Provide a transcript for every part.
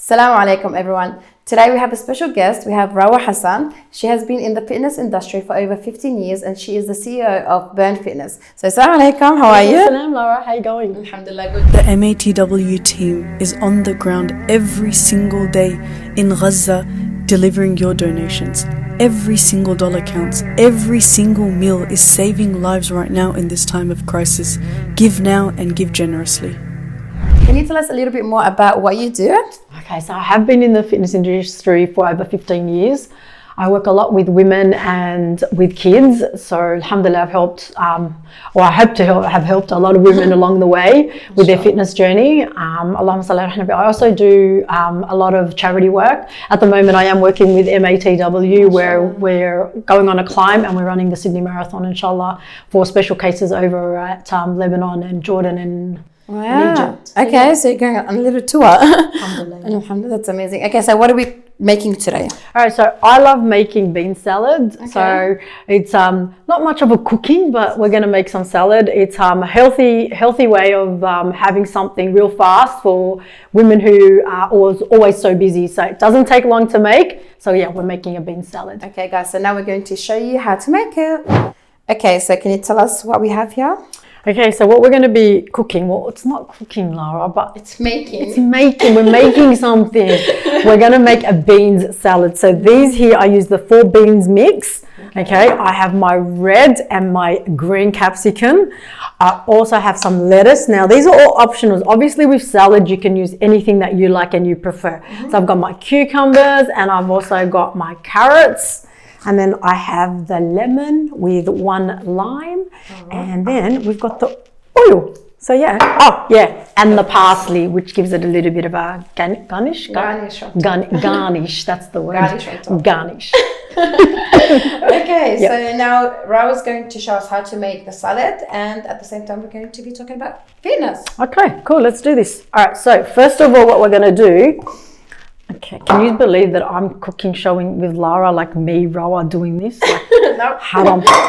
Assalamu alaikum everyone. Today we have a special guest. We have Rowah Hassan. She has been in the fitness industry for over 15 years and she is the CEO of Burn Fitness. So assalamu alaikum, how are you? Salam, Laura, how are you going? Alhamdulillah, good. The MATW team is on the ground every single day in Gaza delivering your donations. Every single dollar counts. Every single meal is saving lives right now in this time of crisis. Give now and give generously. Can you tell us a little bit more about what you do? Okay, so I have been in the fitness industry for over 15 years. I work a lot with women and with kids. So alhamdulillah, I've helped, or I hope to have helped a lot of women along the way with their fitness journey. Allahumma salli ala nabi. I also do a lot of charity work. At the moment, I am working with MATW where we're going on a climb and we're running the Sydney Marathon, inshallah, for special cases over at Lebanon and Jordan and Egypt. Okay, so you're going on a little tour. Alhamdulillah. Alhamdulillah, that's amazing. Okay, so what are we making today? All right, so I love making bean salad. Okay. So it's not much of a cooking, but we're going to make some salad. It's a healthy way of having something real fast for women who are always so busy. So it doesn't take long to make. So yeah, we're making a bean salad. Okay, guys, so now we're going to show you how to make it. Okay, so can you tell us what we have here? Okay, so what we're going to be cooking, well, it's not cooking, Laura, but it's making. We're making something. We're going to make a beans salad. So these here, I use the 4 beans mix. Okay, I have my red and my green capsicum. I also have some lettuce. Now, these are all optionals. Obviously, with salad, you can use anything that you like and you prefer. So I've got my cucumbers and I've also got my carrots. And then I have the lemon with 1 lime. And then we've got the oil. So yeah, and the parsley, which gives it a little bit of a garnish. Garnish, that's the word. Garnish. Okay, so now Rowah's going to show us how to make the salad, and at the same time we're going to be talking about fitness. Okay, cool, let's do this. All right, so first of all, what we're going to do, okay, can you believe that I'm cooking showing with Lara, like me, Rowah, doing this? Like, no.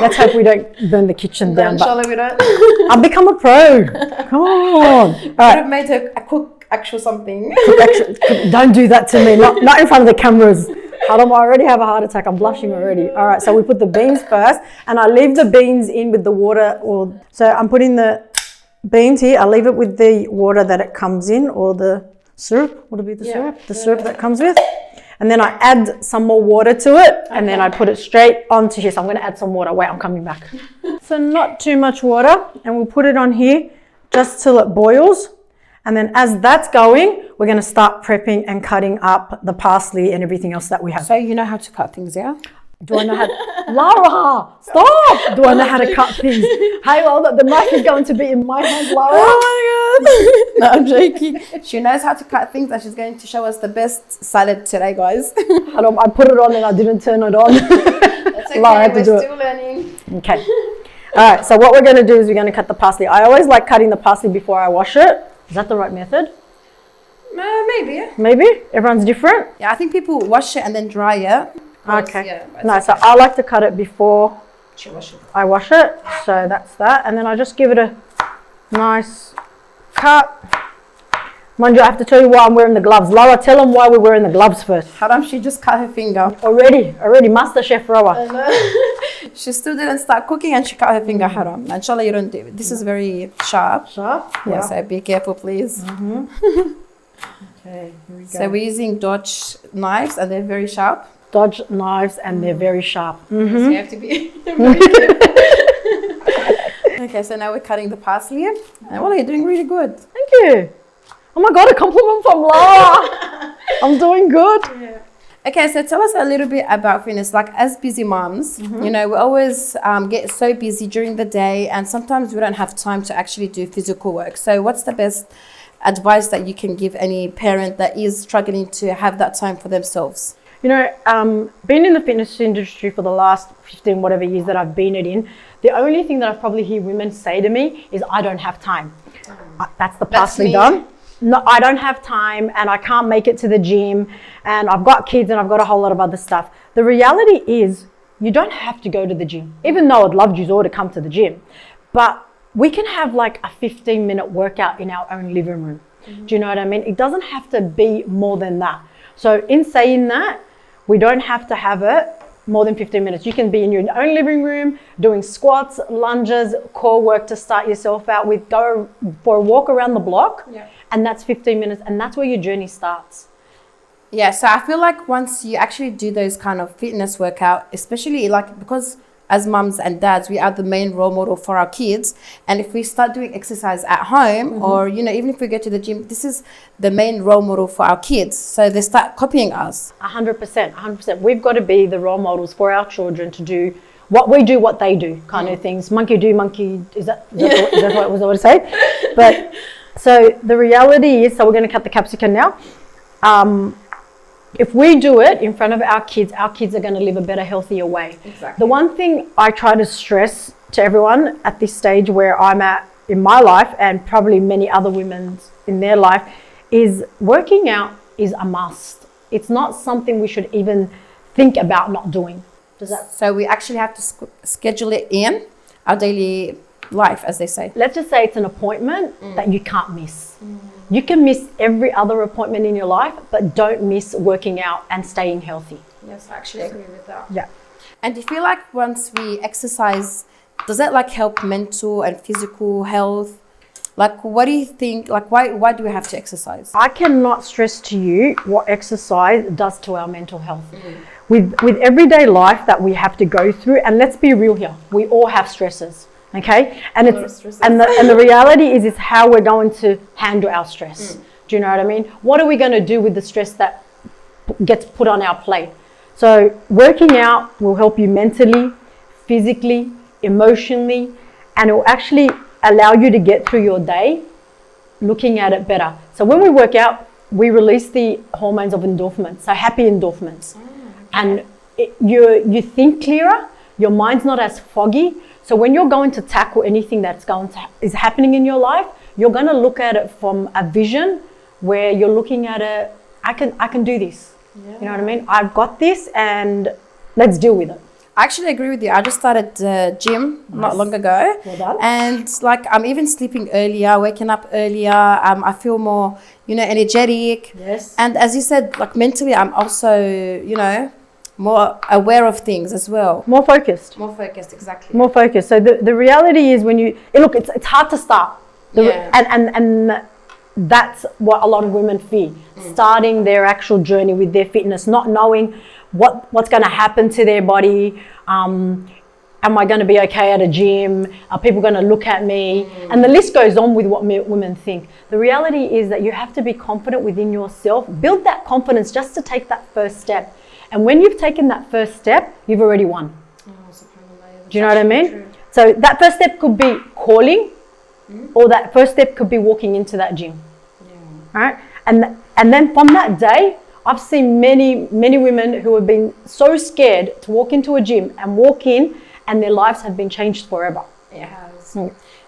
Let's hope we don't burn the kitchen down. Inshallah we don't. I've become a pro. Come on. All right. I've made a cook actual something. Don't do that to me. Not in front of the cameras. I already have a heart attack. I'm blushing already. All right, so we put the beans first, and I leave the beans in with the water. So I'm putting the beans here. I leave it with the water that it comes in, or the syrup. Would it be the syrup? The syrup that comes with. And then I add some more water to it, and then I put it straight onto here. So I'm going to add some water. Wait, I'm coming back. So not too much water, and we'll put it on here just till it boils. And then as that's going, we're going to start prepping and cutting up the parsley and everything else that we have. So you know how to cut things, yeah? Do I know how to... Laura, stop! Do I know how to cut things? Hey, well, the knife is going to be in my hand, Laura. Oh my God. No, I'm joking. She knows how to cut things and she's going to show us the best salad today, guys. I put it on and I didn't turn it on. That's okay, Laura, we're still learning. Okay. All right, so what we're going to do is we're going to cut the parsley. I always like cutting the parsley before I wash it. Is that the right method? Maybe. Maybe? Everyone's different? Yeah, I think people wash it and then dry it. Okay. Yeah, no, so I like to cut it before I wash it. So that's that. And then I just give it a nice cut. Mind you, I have to tell you why I'm wearing the gloves. Laura, tell them why we're wearing the gloves first. Haram, she just cut her finger. Already. Master Chef Rowah. She still didn't start cooking and she cut her finger. Haram. Inshallah, you don't do it. This is very sharp. Sharp? Yeah, so be careful, please. Okay, here we go. So we're using Dodge knives and they're very sharp. Dodge knives and they're very sharp. So you have to be very careful. Okay, so now we're cutting the parsley. And well, you're doing really good. Thank you. Oh my God, a compliment from Laura. I'm doing good. Yeah. Okay, so tell us a little bit about fitness. Like as busy moms, you know, we always get so busy during the day and sometimes we don't have time to actually do physical work. So what's the best advice that you can give any parent that is struggling to have that time for themselves? You know, being in the fitness industry for the last 15 whatever years that I've been in, the only thing that I probably hear women say to me is, I don't have time. That's the parsley done. No, I don't have time and I can't make it to the gym and I've got kids and I've got a whole lot of other stuff. The reality is you don't have to go to the gym, even though I'd love you all to come to the gym. But we can have like a 15-minute workout in our own living room. Do you know what I mean? It doesn't have to be more than that. So in saying that, we don't have to have it more than 15 minutes. You can be in your own living room doing squats, lunges, core work to start yourself out with. Go for a walk around the block, and that's 15 minutes, and that's where your journey starts. Yeah, so I feel like once you actually do those kind of fitness workout, especially like because as mums and dads, we are the main role model for our kids. And if we start doing exercise at home or, you know, even if we go to the gym, this is the main role model for our kids. So they start copying us. 100%. We've got to be the role models for our children to do what we do, what they do kind of things. Monkey do, monkey, is that what was I going to say? But so the reality is, so we're going to cut the capsicum now. If we do it in front of our kids are going to live a better, healthier way. Exactly. The one thing I try to stress to everyone at this stage where I'm at in my life, and probably many other women in their life, is working out is a must. It's not something we should even think about not doing. So we actually have to schedule it in our daily life, as they say. Let's just say it's an appointment that you can't miss. You can miss every other appointment in your life, but don't miss working out and staying healthy. Yes, I actually agree with that. Yeah. And do you feel like once we exercise, does that like help mental and physical health? Like, what do you think? Like, why do we have to exercise? I cannot stress to you what exercise does to our mental health. With everyday life that we have to go through, and let's be real here, we all have stresses. Okay, and the reality is how we're going to handle our stress. Do you know what I mean? What are we going to do with the stress that gets put on our plate? So working out will help you mentally, physically, emotionally, and it will actually allow you to get through your day looking at it better. So when we work out, we release the hormones of endorphins, so happy endorphins, and you think clearer. Your mind's not as foggy. So when you're going to tackle anything is happening in your life, you're going to look at it from a vision where you're looking at it. I can do this. Yeah. You know what I mean? I've got this, and let's deal with it. I actually agree with you. I just started the gym not long ago. Well done. And like I'm even sleeping earlier, waking up earlier. I feel more, energetic. Yes. And as you said, like mentally, I'm also, more aware of things as well. More focused, exactly. More focused. So the reality is it's hard to start. And that's what a lot of women fear. Starting their actual journey with their fitness, not knowing what's going to happen to their body. Am I going to be okay at a gym? Are people going to look at me? And the list goes on with what women think. The reality is that you have to be confident within yourself. Build that confidence just to take that first step. And when you've taken that first step, you've already won. Do you know what I mean? True. So that first step could be calling, or that first step could be walking into that gym. All right? And then from that day, I've seen many women who have been so scared to walk into a gym and walk in, and their lives have been changed forever. It has.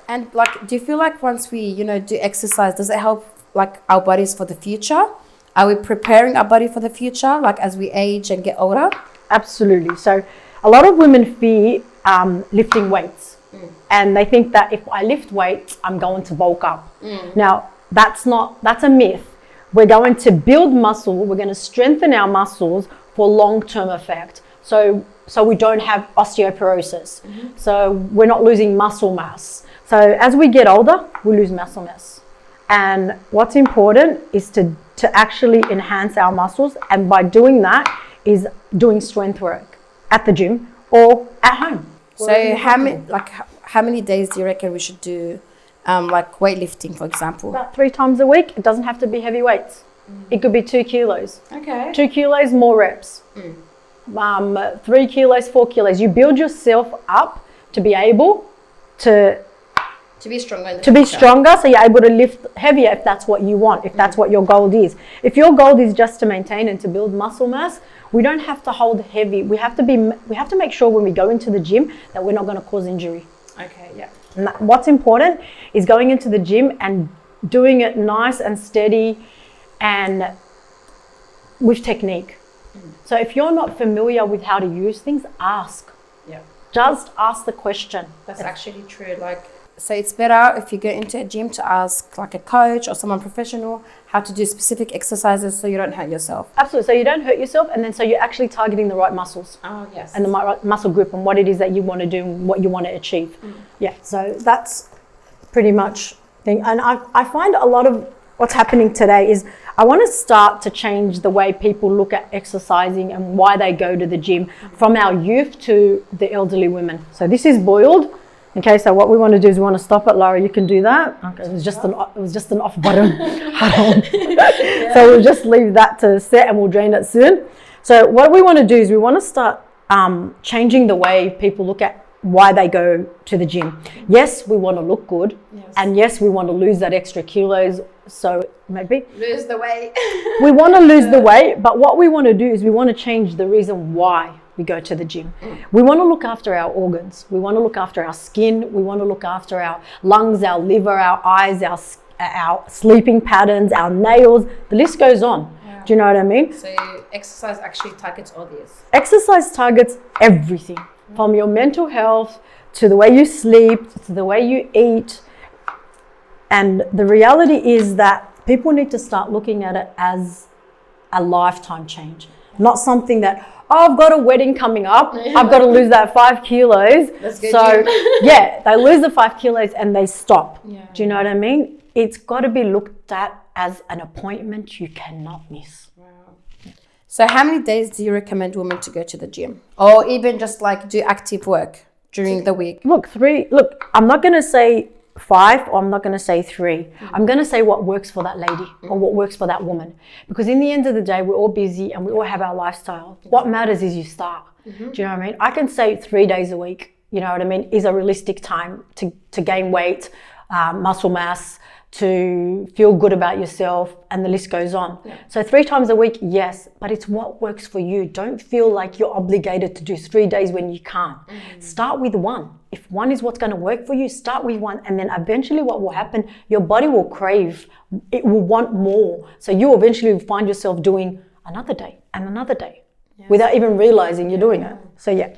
And like, do you feel like once we, do exercise, does it help like our bodies for the future? Are we preparing our body for the future, like as we age and get older? Absolutely. So a lot of women fear lifting weights, and they think that if I lift weights, I'm going to bulk up. Now, that's a myth. We're going to build muscle. We're going to strengthen our muscles for long-term effect. So we don't have osteoporosis. So we're not losing muscle mass. So as we get older, we lose muscle mass. And what's important is to actually enhance our muscles, and by doing that is doing strength work at the gym or at home. So how many days do you reckon we should do like weightlifting, for example? About 3 times a week. It doesn't have to be heavy weights. It could be 2 kilos. Okay. 2 kilos, more reps. 3 kilos, 4 kilos. You build yourself up to be able to be stronger. So you're able to lift heavier if that's what you want, if that's what your goal is. If your goal is just to maintain and to build muscle mass, we don't have to hold heavy. We have to make sure when we go into the gym that we're not going to cause injury. Okay, yeah. And what's important is going into the gym and doing it nice and steady and with technique. So if you're not familiar with how to use things, ask. Yeah. Just ask the question. That's actually true. Like So it's better if you go into a gym to ask like a coach or someone professional how to do specific exercises so you don't hurt yourself. Absolutely. So you don't hurt yourself, and then so you're actually targeting the right muscles. Oh, yes. And the right muscle group and what it is that you want to do and what you want to achieve. Yeah, so that's pretty much thing. And I find a lot of what's happening today is I want to start to change the way people look at exercising and why they go to the gym from our youth to the elderly women. So this is boiled. Okay, so what we want to do is we want to stop it. Laura, you can do that. Okay, it was just an off button. So we'll just leave that to set and we'll drain it soon. So what we want to do is we want to start changing the way people look at why they go to the gym. Yes, we want to look good, and yes, we want to lose that extra kilos. So maybe lose the weight. We want to lose the weight, but what we want to do is we want to change the reason why we go to the gym. We want to look after our organs. We want to look after our skin. We want to look after our lungs, our liver, our eyes, our sleeping patterns, our nails. The list goes on. Yeah. Do you know what I mean? So exercise actually targets all these. Exercise targets everything, from your mental health to the way you sleep, to the way you eat. And the reality is that people need to start looking at it as a lifetime change, not something that, oh, I've got a wedding coming up, I've got to lose that 5 kilos. So yeah, they lose the 5 kilos and they stop. Yeah. Do you know what I mean? It's got to be looked at as an appointment you cannot miss. Wow. So how many days do you recommend women to go to the gym, or even just like do active work during the week? Look, I'm not going to say 5 or I'm not going to say 3. I'm going to say what works for that lady or what works for that woman, because in the end of the day we're all busy and we all have our lifestyle. What matters is you start. Do you know what I mean? I can say 3 days a week, you know what I mean, is a realistic time to gain weight, muscle mass, to feel good about yourself, and the list goes on. So 3 times a week, yes, but it's what works for you. Don't feel like you're obligated to do 3 days when you can't. Start with 1. If 1 is what's going to work for you, start with 1, and then eventually what will happen, your body will crave, it will want more. So you eventually find yourself doing another day and another day without even realizing you're doing it. So yeah.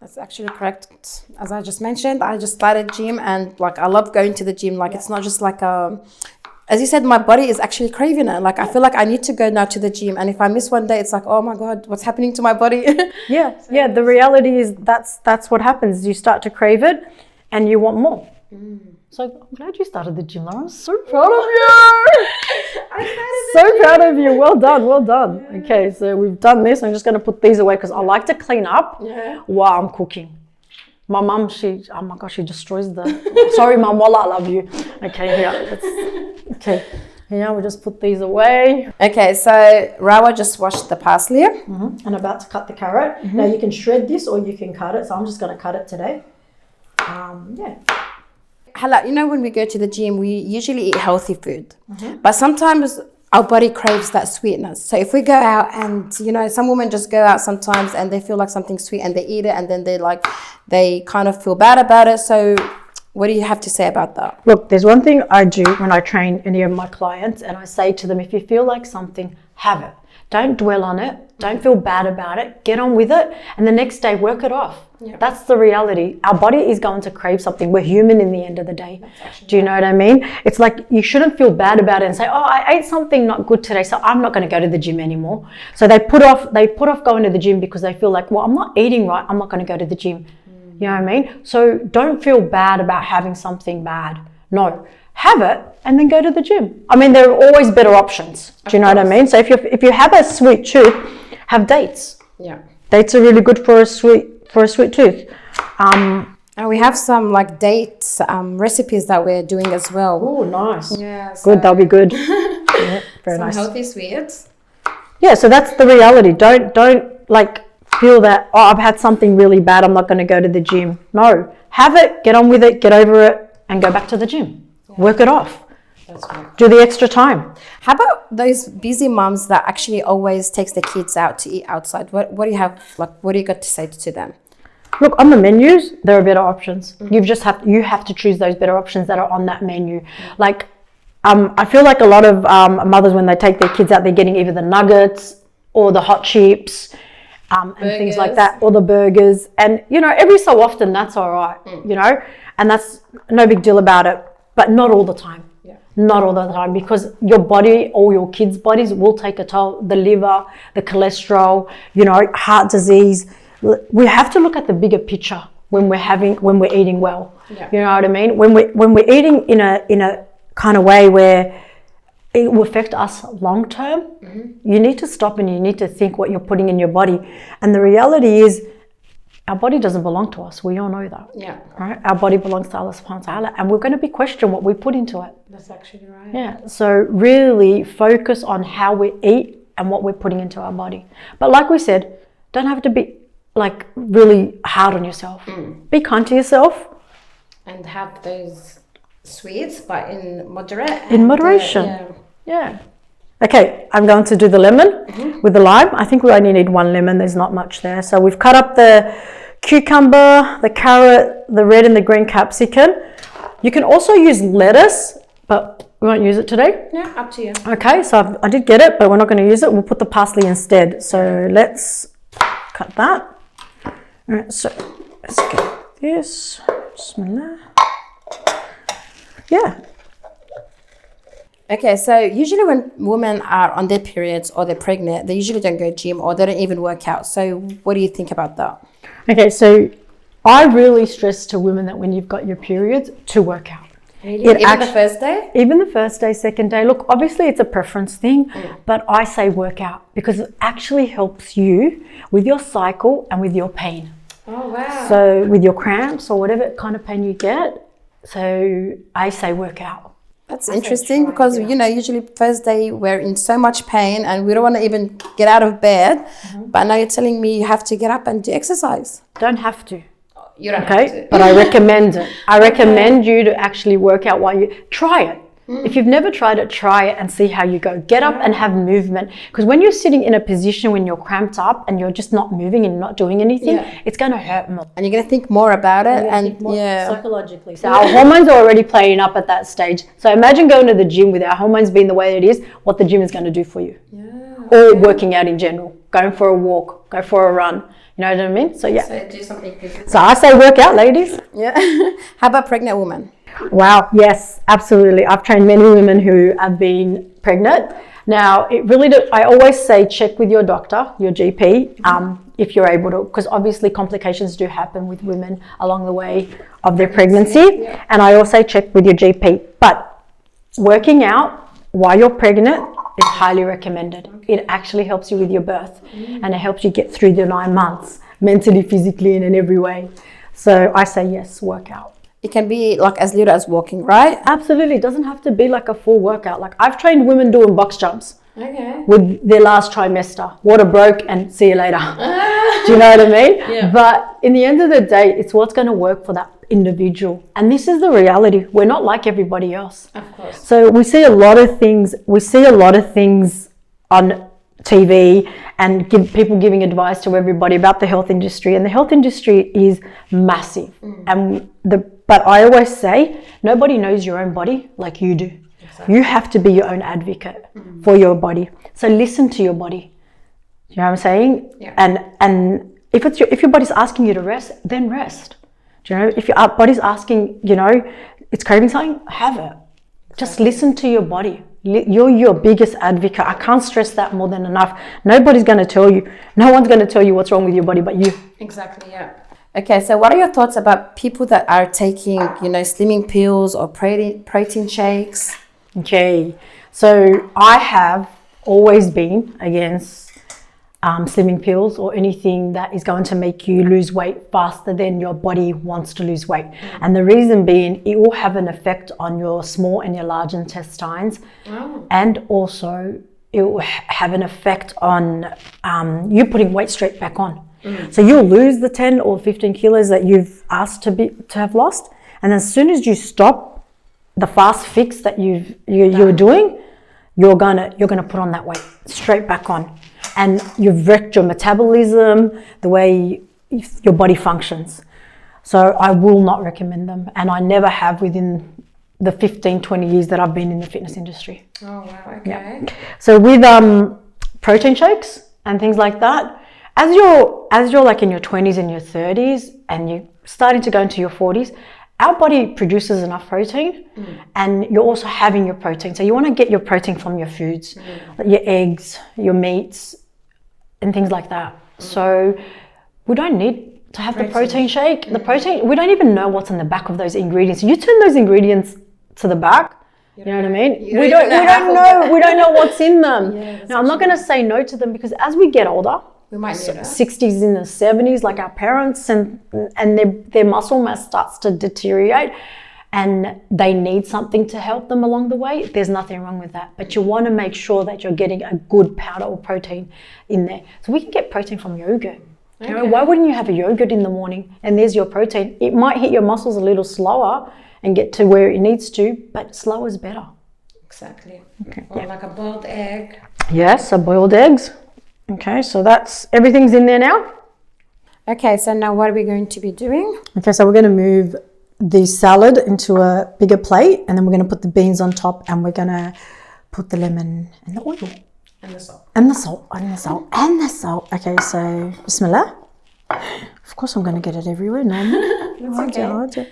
That's actually correct. As I just mentioned, I just started gym, and like I love going to the gym. Like it's not just like as you said, my body is actually craving it. Like I feel like I need to go now to the gym, and if I miss one day, it's like, oh my God, what's happening to my body? Yeah. The reality is that's what happens. You start to crave it, and you want more. So I'm glad you started the gym, Laura. I'm so proud of you. Proud of you. Well done. Yeah. Okay, so we've done this. I'm just going to put these away because I like to clean up while I'm cooking. My mum, she destroys the... Sorry, Mum, wallah, I love you. Okay, okay. Yeah, we'll just put these away. Okay, so Rowah just washed the parsley. And about to cut the carrot. Now you can shred this or you can cut it. So I'm just going to cut it today. Hala, you know, when we go to the gym, we usually eat healthy food, but sometimes our body craves that sweetness. So if we go out and, you know, some women just go out sometimes and they feel like something sweet and they eat it, and then they kind of feel bad about it. So what do you have to say about that? Look, there's one thing I do when I train any of my clients, and I say to them, if you feel like something, have it. Don't dwell on it. Don't feel bad about it. Get on with it. And the next day, work it off. Yeah. That's the reality. Our body is going to crave something. We're human in the end of the day. Do you know what I mean? It's like you shouldn't feel bad about it and say, oh, I ate something not good today, so I'm not going to go to the gym anymore. So they put off going to the gym because they feel like, well, I'm not eating right. I'm not going to go to the gym. You know what I mean? So don't feel bad about having something bad. No. Have it and then go to the gym. I mean, there are always better options. Do you know what I mean? So if you have a sweet tooth, have dates. Yeah, dates are really good for a sweet tooth. And we have some like dates recipes that we're doing as well. Oh, nice. Yeah, so good. That'll be good. Yeah, very some nice. Healthy sweets. Yeah, so that's the reality. Don't like feel that, oh, I've had something really bad, I'm not going to go to the gym. No, have it, get on with it, get over it, and go back to the gym. Work it off. That's right. Do the extra time. How about those busy moms that actually always takes the kids out to eat outside? What do you have, like, what do you got to say to them? Look, on the menus, there are better options. You have to choose those better options that are on that menu. Like, I feel like a lot of mothers, when they take their kids out, they're getting either the nuggets or the hot chips and things like that, or the burgers. And, you know, every so often, that's all right, you know. and that's no big deal about it, but not all the time. Not all the time, because your body or your kids' bodies will take a toll. The liver, the cholesterol, heart disease. We have to look at the bigger picture when we're eating well. You know what I mean? When we're eating in a kind of way where it will affect us long term, you need to stop and you need to think what you're putting in your body. And the reality is, our body doesn't belong to us. We all know that. Yeah. Right? Our body belongs to Allah subhanahu wa ta'ala, and we're going to be questioned what we put into it. That's actually right. Yeah. So really focus on how we eat and what we're putting into our body. But like we said, don't have to be like really hard on yourself. Be kind to yourself. And have those sweets, but in moderation. Yeah. Okay, I'm going to do the lemon with the lime. I think we only need one lemon. There's not much there. So we've cut up the cucumber, the carrot, the red and the green capsicum. You can also use lettuce, but we won't use it today. Yeah, up to you. Okay, so I did get it, but we're not going to use it. We'll put the parsley instead. So let's cut that. All right, so let's get this. Bismillah. Yeah. Okay, so usually when women are on their periods or they're pregnant, they usually don't go gym or they don't even work out. So what do you think about that? Okay, so I really stress to women that when you've got your periods, to work out. Really? Even the first day? Even the first day, second day. Look, obviously it's a preference thing, but I say work out because it actually helps you with your cycle and with your pain. Oh, wow. So with your cramps or whatever kind of pain you get, so I say work out. That's interesting because, usually first day we're in so much pain and we don't want to even get out of bed. But now you're telling me you have to get up and do exercise. Don't have to. You don't have to. But I recommend it. I recommend you to actually work out while you try it. If you've never tried it, try it and see how you go. Get up and have movement. Because when you're sitting in a position when you're cramped up and you're just not moving and not doing anything, it's going to hurt more. And you're going to think more about it. And psychologically. So our hormones are already playing up at that stage. So imagine going to the gym with our hormones being the way it is, what the gym is going to do for you. Or working out in general. Going for a walk, go for a run. You know what I mean? So So do something physical. So I say work out, ladies. Yeah. How about pregnant women? Wow, yes, absolutely. I've trained many women who have been pregnant. Now, I always say check with your doctor, your GP, if you're able to, because obviously complications do happen with women along the way of their pregnancy. And I also check with your GP. But working out while you're pregnant is highly recommended. It actually helps you with your birth and it helps you get through the 9 months, mentally, physically, and in every way. So I say yes, work out. It can be like as little as walking, right? Absolutely. It doesn't have to be like a full workout. Like I've trained women doing box jumps with their last trimester. Water broke and see you later. Do you know what I mean? Yeah. But in the end of the day, it's what's going to work for that individual. And this is the reality. We're not like everybody else. Of course. So we see a lot of things. On TV and people giving advice to everybody about the health industry, and the health industry is massive. But I always say nobody knows your own body like you do. Exactly. You have to be your own advocate for your body. So listen to your body. You know what I'm saying? Yeah. And if your body's asking you to rest, then rest. Do you know? If your body's asking, it's craving something, have it. Exactly. Just listen to your body. You're your biggest advocate. I can't stress that more than enough. Nobody's going to tell you. No one's going to tell you what's wrong with your body but you. Exactly, yeah. Okay, so what are your thoughts about people that are taking, slimming pills or protein shakes? Okay, so I have always been against slimming pills or anything that is going to make you lose weight faster than your body wants to lose weight. And the reason being, it will have an effect on your small and your large intestines. And also it will have an effect on you putting weight straight back on. So you'll lose the 10 or 15 kilos that you've asked to have lost. And as soon as you stop the fast fix that you're doing, you're gonna put on that weight straight back on. And you've wrecked your metabolism, the way your body functions. So I will not recommend them. And I never have within the 15, 20 years that I've been in the fitness industry. Oh, wow, okay. Yeah. So with protein shakes and things like that, as you're like in your 20s and your 30s and you're starting to go into your 40s, our body produces enough protein, and you're also having your protein. So you want to get your protein from your foods, your eggs, your meats, and things like that. So we don't need to have the protein shake. The protein, we don't even know what's in the back of those ingredients. You turn those ingredients to the back, you know what I mean? We don't know what's in them. Now, I'm not going to say no to them, because as we get older, we might need it. 60s in the 70s, like our parents, and their muscle mass starts to deteriorate, and they need something to help them along the way. There's nothing wrong with that, but you want to make sure that you're getting a good powder or protein in there. So we can get protein from yogurt. You know, why wouldn't you have a yogurt in the morning and there's your protein? It might hit your muscles a little slower and get to where it needs to, but slower is better. Exactly. Okay. Or like a boiled egg. Yes, so boiled eggs. Okay, so that's everything's in there now. Okay, so now what are we going to be doing? Okay, so we're going to move the salad into a bigger plate, and then we're going to put the beans on top, and we're going to put the lemon and the oil. And the salt. And the salt, and the salt, and the salt. Okay, so Bismillah. Of course I'm going to get it everywhere, no? Okay.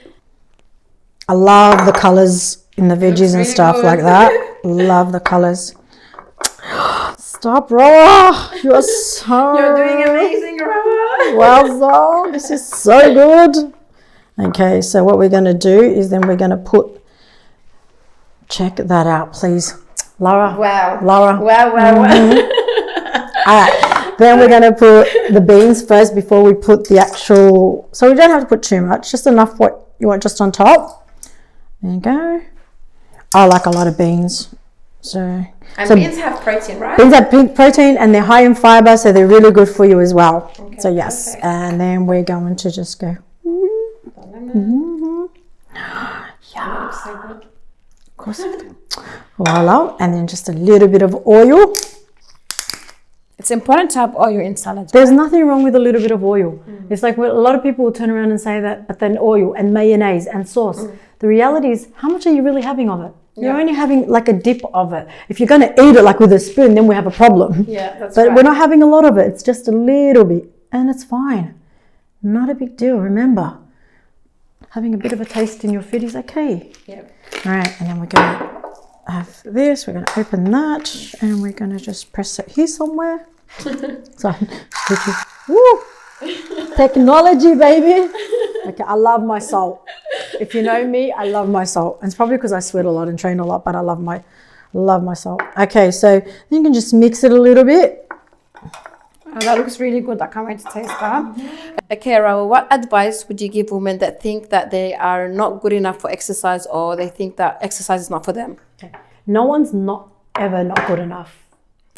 I love the colours in the veggies and really stuff good. like that. Love the colours. Stop, Rowah. You're doing amazing, Rowah. Well done. This is so good. Okay, so what we're going to do is then we're going to put, check that out, please. Laura. Wow. Laura. Wow. All right. Then we're going to put the beans first before we put the actual, so we don't have to put too much, just enough what you want just on top. There you go. I like a lot of beans. So beans have protein, right? Beans have protein, and they're high in fiber, so they're really good for you as well. Okay, so yes, perfect. and then we're going to just go. Yeah. So good. Of course. Voila, and then just a little bit of oil. It's important to have oil in salads. There's nothing wrong with a little bit of oil. It's like, well, a lot of people will turn around and say that, but then oil and mayonnaise and sauce. The reality is, how much are you really having of it? You're only having like a dip of it. If you're going to eat it like with a spoon, then we have a problem. Yeah, that's but right. we're not having a lot of it. It's just a little bit, and it's fine. Not a big deal. Remember, having a bit of a taste in your food is okay. Yeah. All right, and then we're going to have this. We're going to open that, and we're going to just press it here somewhere. So, woo! Technology, baby. Okay, I love my salt. If you know me, I love my salt. And it's probably because I sweat a lot and train a lot, but I love my salt. Okay, so you can just mix it a little bit. Oh, that looks really good. I can't wait to taste that. Okay, Rowah, what advice would you give women that think that they are not good enough for exercise, or they think that exercise is not for them? Okay. No one's not good enough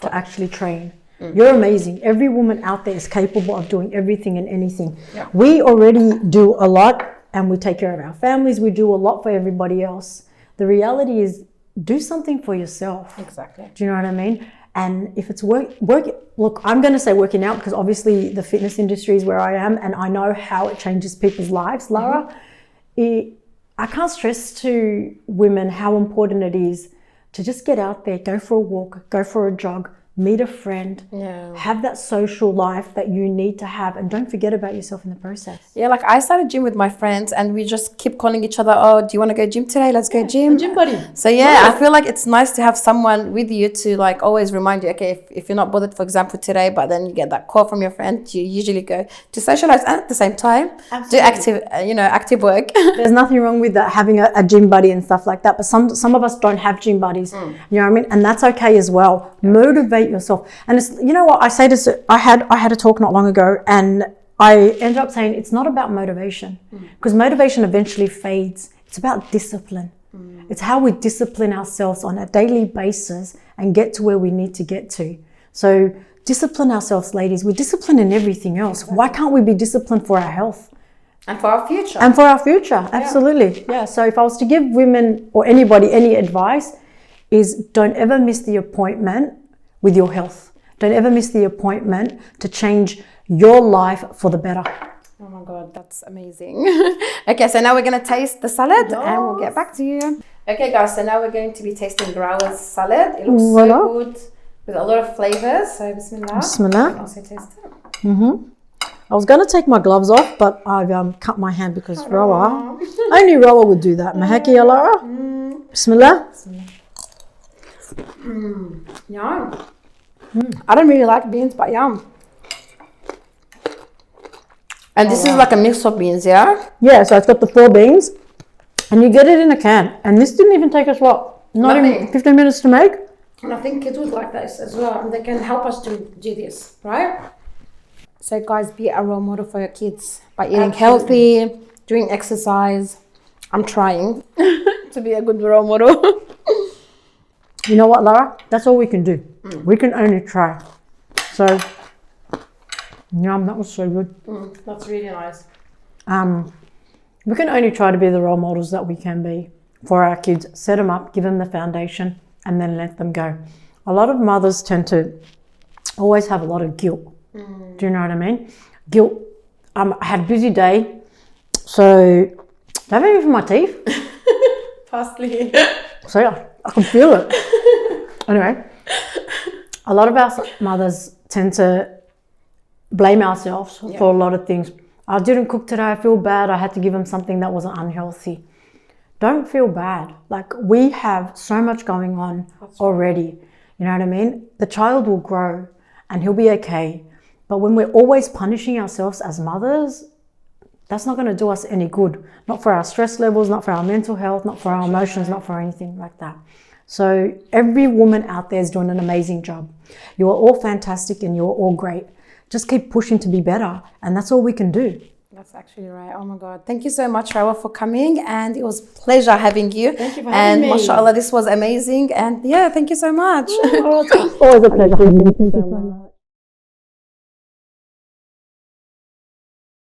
to actually train. You're amazing. Every woman out there is capable of doing everything and anything. Yeah. We already do a lot, and we take care of our families. We do a lot for everybody else. The reality is, do something for yourself. Exactly. Do you know what I mean? And if it's work, look, I'm going to say working out, because obviously the fitness industry is where I am, and I know how it changes people's lives, Lara. I can't stress to women how important it is to just get out there, go for a walk, go for a jog, meet a friend, have that social life that you need to have, and don't forget about yourself in the process. Yeah, like I started gym with my friends, and we just keep calling each other, oh, do you want to go gym today? Let's go gym. A gym buddy. So I feel like it's nice to have someone with you to like always remind you, okay, if you're not bothered, for example, today, but then you get that call from your friend, you usually go to socialize and at the same time do active work. There's nothing wrong with that, having a gym buddy and stuff like that, but some of us don't have gym buddies. You know what I mean? And that's okay as well. Motivate yourself. And it's, you know what I say this, I had a talk not long ago, and I ended up saying it's not about motivation, because motivation eventually fades. It's about discipline. It's how we discipline ourselves on a daily basis and get to where we need to get to. So discipline ourselves, ladies. We're disciplined in everything else. Why can't we be disciplined for our health? And for our future. And for our future, absolutely. Yeah. So if I was to give women or anybody any advice, is don't ever miss the appointment with your health. Don't ever miss the appointment to change your life for the better. Oh my God, that's amazing. Okay, so now we're going to taste the salad and we'll get back to you. Okay, guys, so now we're going to be tasting Rowah's salad. It looks so good with a lot of flavors. So Bismillah. Bismillah. You can also taste it. I was going to take my gloves off, but I've cut my hand because Rowah, only Rowah would do that. Mahaki ya Lara? Bismillah. Yum. I don't really like beans, but yum. And this is like a mix of beans, yeah? Yeah, so it's got the 4 beans, and you get it in a can. And this didn't even take us, what, not even 15 minutes to make? And I think kids would like this as well. And they can help us to do this, right? So guys, be a role model for your kids by eating healthy, doing exercise. I'm trying to be a good role model. You know what, Lara? That's all we can do. We can only try. So, yum, that was so good. That's really nice. We can only try to be the role models that we can be for our kids. Set them up, give them the foundation, and then let them go. A lot of mothers tend to always have a lot of guilt. Do you know what I mean? Guilt. I had a busy day, so I haven't even my teeth. Parsley. So yeah, I can feel it. Anyway, a lot of our mothers tend to blame ourselves for a lot of things. I didn't cook today, I feel bad, I had to give them something that wasn't unhealthy. Don't feel bad. Like, we have so much going on already. You know what I mean? The child will grow and he'll be okay. But when we're always punishing ourselves as mothers, that's not going to do us any good. Not for our stress levels, not for our mental health, not for our emotions, not for anything like that. So every woman out there is doing an amazing job. You are all fantastic and you're all great. Just keep pushing to be better, and that's all we can do. That's actually right. Oh my God. Thank you so much, Rowah, for coming, and it was a pleasure having you. Thank you for having me. And mashallah, this was amazing. And yeah, thank you so much. Always a pleasure. Thank you so much.